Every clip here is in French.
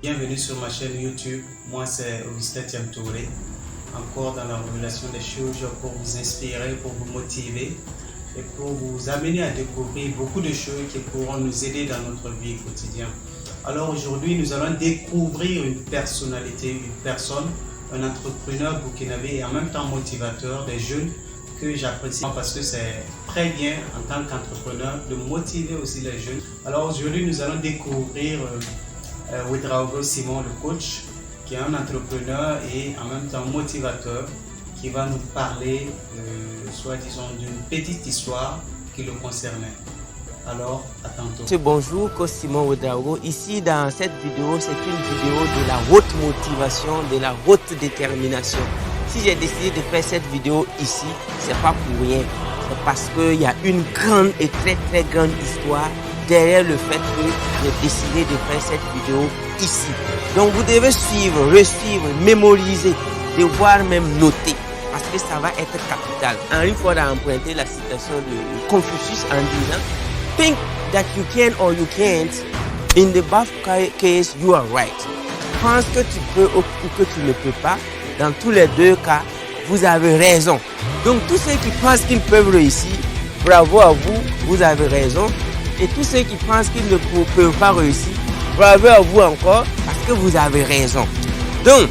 Bienvenue sur ma chaîne YouTube. Moi c'est Augustin Thiam-Touré. Encore dans la révélation des choses pour vous inspirer, pour vous motiver et pour vous amener à découvrir beaucoup de choses qui pourront nous aider dans notre vie quotidienne. Alors aujourd'hui nous allons découvrir une personnalité, une personne, un entrepreneur burkinabé et en même temps motivateur des jeunes que j'apprécie parce que c'est très bien en tant qu'entrepreneur de motiver aussi les jeunes. Alors aujourd'hui nous allons découvrir Ouedraogo Simon, le coach, qui est un entrepreneur et en même temps motivateur, qui va nous parler, soit disons, d'une petite histoire qui le concernait. Alors, à tantôt. Bonjour, coach Simon Ouedraogo. Ici, dans cette vidéo, c'est une vidéo de la haute motivation, de la haute détermination. Si j'ai décidé de faire cette vidéo ici, c'est pas pour rien. C'est parce qu'il y a une grande et très grande histoire derrière le fait que j'ai décidé de faire cette vidéo ici. Donc vous devez suivre, resuivre, mémoriser, devoir même noter, parce que ça va être capital. Henri Ford a emprunté la citation de Confucius en disant "Think that you can or you can't. In the both case, you are right." Pense que tu peux ou que tu ne peux pas. Dans tous les deux cas, vous avez raison. Donc tous ceux qui pensent qu'ils peuvent réussir, bravo à vous, vous avez raison. Et tous ceux qui pensent qu'ils ne peuvent pas réussir, bravo à vous encore, parce que vous avez raison. Donc,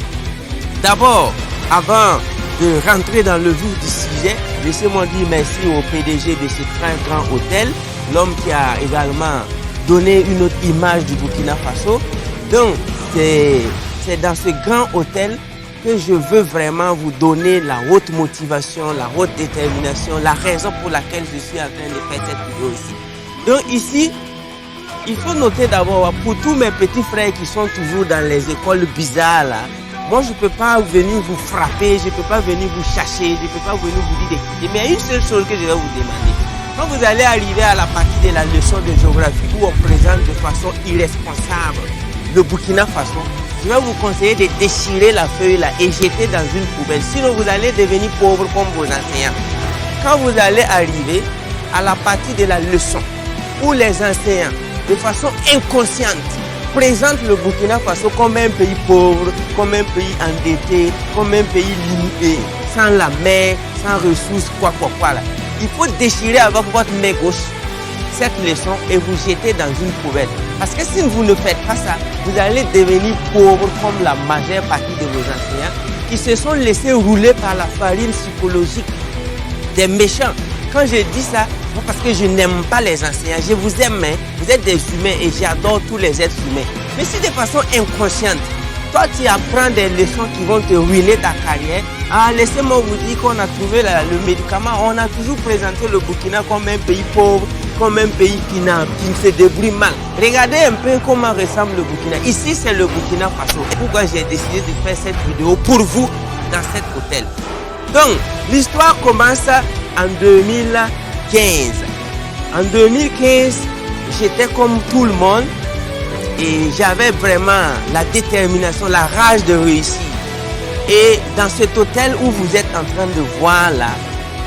d'abord, avant de rentrer dans le vif du sujet, laissez-moi dire merci au PDG de ce très grand hôtel, l'homme qui a également donné une autre image du Burkina Faso. Donc, c'est dans ce grand hôtel que je veux vraiment vous donner la haute motivation, la haute détermination, la raison pour laquelle je suis en train de faire cette vidéo ici. Donc ici, il faut noter d'abord, pour tous mes petits frères qui sont toujours dans les écoles bizarres là, moi je ne peux pas venir vous frapper, je ne peux pas venir vous chercher, je ne peux pas venir vous dire d'écouter. Mais il y a une seule chose que je vais vous demander. Quand vous allez arriver à la partie de la leçon de géographie où on présente de façon irresponsable le Burkina Faso, je vais vous conseiller de déchirer la feuille là et jeter dans une poubelle. Sinon vous allez devenir pauvre comme vos enseignants. Quand vous allez arriver à la partie de la leçon, où les enseignants, de façon inconsciente, présentent le Burkina Faso comme un pays pauvre, comme un pays endetté, comme un pays limité, sans la mer, sans ressources, quoi là. Il faut déchirer avec votre main gauche cette leçon et vous jeter dans une poubelle. Parce que si vous ne faites pas ça, vous allez devenir pauvre comme la majeure partie de vos enseignants qui se sont laissés rouler par la farine psychologique des méchants. Quand je dis ça, parce que je n'aime pas les enseignants, je vous aime, hein? Vous êtes des humains et j'adore tous les êtres humains. Mais si de façon inconsciente, toi tu apprends des leçons qui vont te ruiner ta carrière, laissez-moi vous dire qu'on a trouvé le médicament, on a toujours présenté le Burkina comme un pays pauvre, comme un pays qui se débrouille mal. Regardez un peu comment ressemble le Burkina. Ici c'est le Burkina Faso. Pourquoi j'ai décidé de faire cette vidéo pour vous dans cet hôtel. Donc l'histoire commence en 2015. En 2015, j'étais comme tout le monde et j'avais vraiment la détermination, la rage de réussir. Et dans cet hôtel où vous êtes en train de voir là,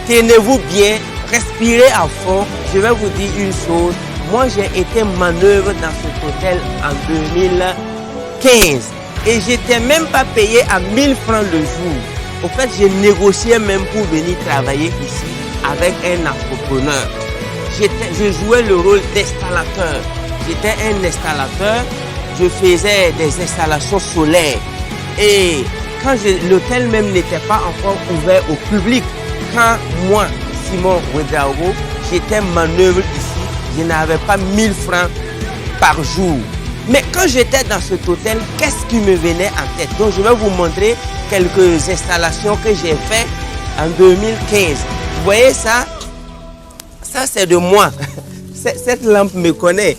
tenez-vous bien, respirez à fond. Je vais vous dire une chose. Moi, j'ai été manœuvre dans cet hôtel en 2015 et j'étais même pas payé à 1000 francs le jour. Au fait, j'ai négocié même pour venir travailler ici avec un entrepreneur. Je jouais le rôle d'installateur. J'étais un installateur. Je faisais des installations solaires. Et quand l'hôtel même n'était pas encore ouvert au public, quand moi, Simon Ouedraogo, j'étais manœuvre ici, je n'avais pas 1000 francs par jour. Mais quand j'étais dans cet hôtel, qu'est-ce qui me venait en tête? Donc je vais vous montrer quelques installations que j'ai faites en 2015. Vous voyez ça? Ça c'est de moi. Cette lampe me connaît.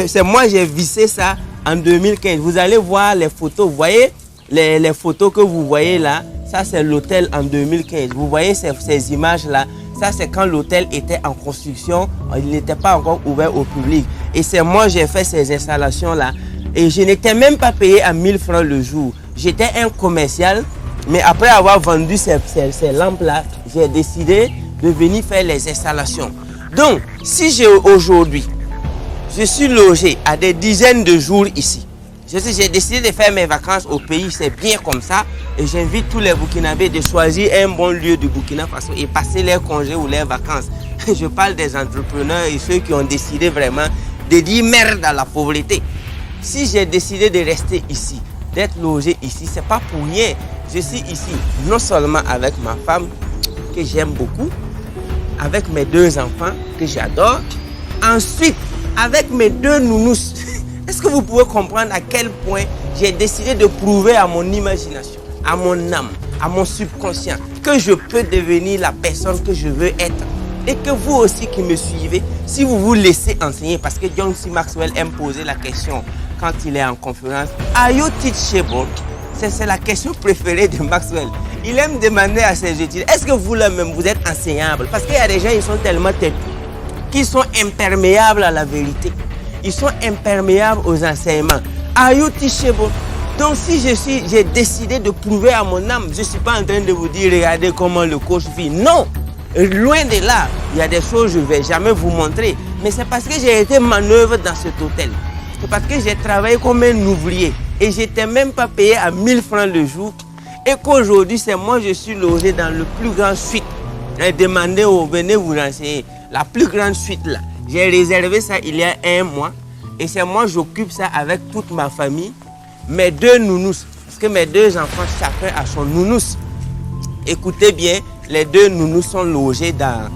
C'est moi j'ai vissé ça en 2015. Vous allez voir les photos. Vous voyez les photos que vous voyez là? Ça c'est l'hôtel en 2015. Vous voyez ces images là? Ça c'est quand l'hôtel était en construction. Il n'était pas encore ouvert au public. Et c'est moi j'ai fait ces installations là. Et je n'étais même pas payé à 1000 francs le jour. J'étais un commercial. Mais après avoir vendu ces lampes là, j'ai décidé de venir faire les installations. Donc, si aujourd'hui, je suis logé à des dizaines de jours ici, J'ai décidé de faire mes vacances au pays, c'est bien comme ça. Et j'invite tous les Burkinabés de choisir un bon lieu du Burkina Faso et passer leurs congés ou leurs vacances. Je parle des entrepreneurs et ceux qui ont décidé vraiment de dire merde à la pauvreté. Si j'ai décidé de rester ici, d'être logé ici, c'est pas pour rien. Je suis ici non seulement avec ma femme que j'aime beaucoup, avec mes 2 enfants que j'adore, ensuite avec mes 2 nounous. Est-ce que vous pouvez comprendre à quel point j'ai décidé de prouver à mon imagination, à mon âme, à mon subconscient que je peux devenir la personne que je veux être? Et que vous aussi qui me suivez, si vous vous laissez enseigner, parce que John C. Maxwell aime poser la question quand il est en conférence, are you teachable? C'est la question préférée de Maxwell. Il aime demander à ses étudiants, est-ce que vous-même vous êtes enseignable? Parce qu'il y a des gens, ils sont tellement têtus, qu'ils sont imperméables à la vérité. Ils sont imperméables aux enseignements. Are you teachable? Donc si j'ai décidé de prouver à mon âme, je ne suis pas en train de vous dire, regardez comment le coach vit. Non! Loin de là, il y a des choses que je ne vais jamais vous montrer. Mais c'est parce que j'ai été manœuvre dans cet hôtel. C'est parce que j'ai travaillé comme un ouvrier. Et je n'étais même pas payé à 1000 francs le jour. Et qu'aujourd'hui, c'est moi, je suis logé dans le plus grand suite. J'ai demandé venez vous renseigner. La plus grande suite là. J'ai réservé ça il y a 1 mois. Et c'est moi, j'occupe ça avec toute ma famille. Mes 2 nounous. Parce que mes 2 enfants, chacun a son nounous. Écoutez bien, les 2 nounous sont logés dans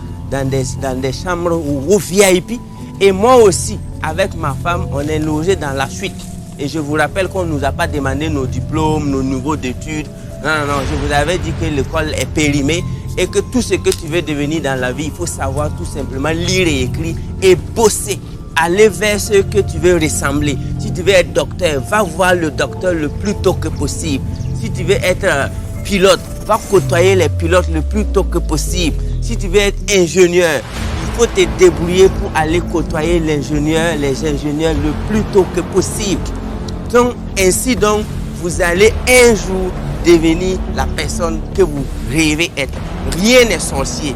des chambres au VIP. Et moi aussi, avec ma femme, on est logés dans la suite. Et je vous rappelle qu'on ne nous a pas demandé nos diplômes, nos niveaux d'études. Non, je vous avais dit que l'école est périmée et que tout ce que tu veux devenir dans la vie, il faut savoir tout simplement lire et écrire et bosser. Aller vers ce que tu veux ressembler. Si tu veux être docteur, va voir le docteur le plus tôt que possible. Si tu veux être pilote, va côtoyer les pilotes le plus tôt que possible. Si tu veux être ingénieur, il faut te débrouiller pour aller côtoyer les ingénieurs le plus tôt que possible. Donc, ainsi donc, vous allez un jour devenir la personne que vous rêvez être. Rien n'est sorcier.